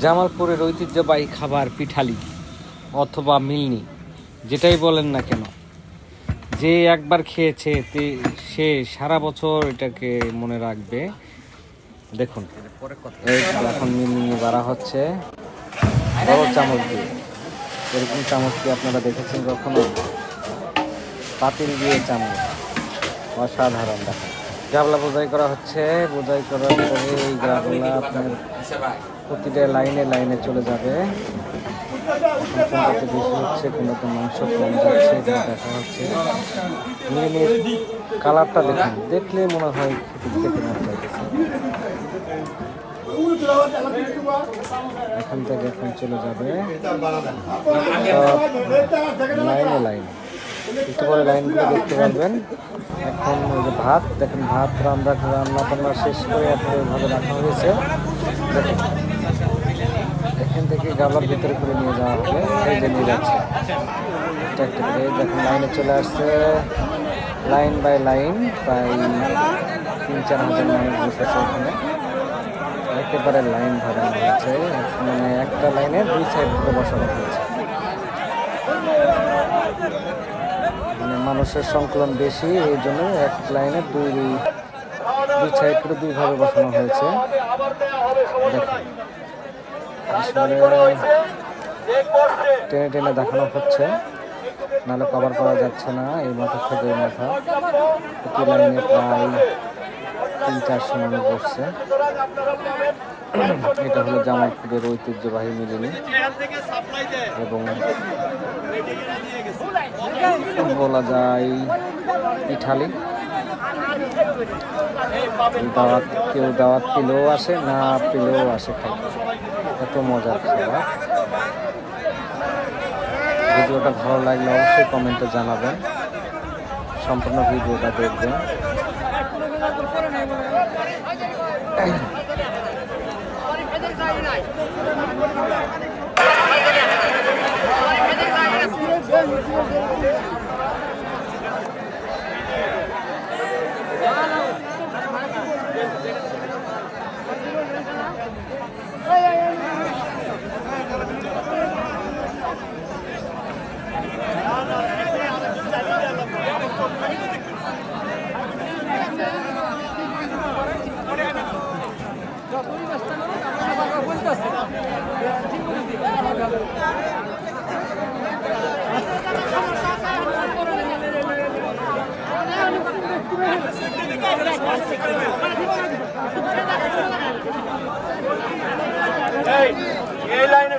জামালপুরের ঐতিহ্যবাহী খাবার পিঠালি অথবা মিলনি, যেটাই বলেন না কেন, যে একবার খেয়েছে সে সারা বছর এটাকে মনে রাখবে। দেখুন, এই এখন মিলনি বাড়া হচ্ছে বড় চামচ দিয়ে। এরকম চামচ কি আপনারা দেখেছেন কখনো? পাতিল দিয়ে চামচ, অসাধারণ। দেখেন, গাবলা বোঝাই করা হচ্ছে। বোঝাই করার পরে এই গাবলা আপনার প্রতিটা লাইনে লাইনে চলে যাবে। কোনটাতে বেশি হচ্ছে, কোনটাতে মাংস কম যাচ্ছে, এটা দেখা হচ্ছে। মিলের কালারটা দেখুন, দেখলে মনে হয় খেতে মন চাইতেছে। এখান থেকে এখন চলে যাবে লাইনে লাইন, একটু পরে লাইনগুলো দেখতে পারবেন। এখন ওই যে ভাত দেখেন, ভাত রান্না টান্না শেষ করে এখন ওইভাবে রাখা হয়েছে। দেখেন, এখান থেকে গাবলার ভিতরে করে নিয়ে যাওয়া হবে। এই যে নিয়ে যাচ্ছে একটা একটা করে। দেখেন লাইনে চলে আসছে, লাইন বাই লাইন প্রায় 3-4 হাজার মানুষ বসেছে এখানে। একেবারে লাইন ধরানো হয়েছে, মানে একটা লাইনের 2 সাইড করে বসানো হয়েছে। মানে মানুষের সংকলন বেশি, এই জন্য এক লাইনে দুই সাইড করে 2 ভাবে বসানো হয়েছে। দেখেন, আসলে টেনে টেনে দেখানো হচ্ছে, নাহলে কভার করা যাচ্ছে না। এই মাথা থেকে এই মাথা, প্রতি লাইনে প্রায় 300-400 মানুষ বসছে। এটা হলো জামালপুরের ঐতিহ্যবাহী মিলনি এবং বলা যায় পিঠালি। কেউ দাওয়াত পেলেও আসে, না পেলেও আসে খাইতে। এত মজার খাবার। ভিডিওটা ভালো লাগলে অবশ্যই কমেন্টে জানাবেন, সম্পূর্ণ ভিডিওটা দেখবেন। এই লাইনে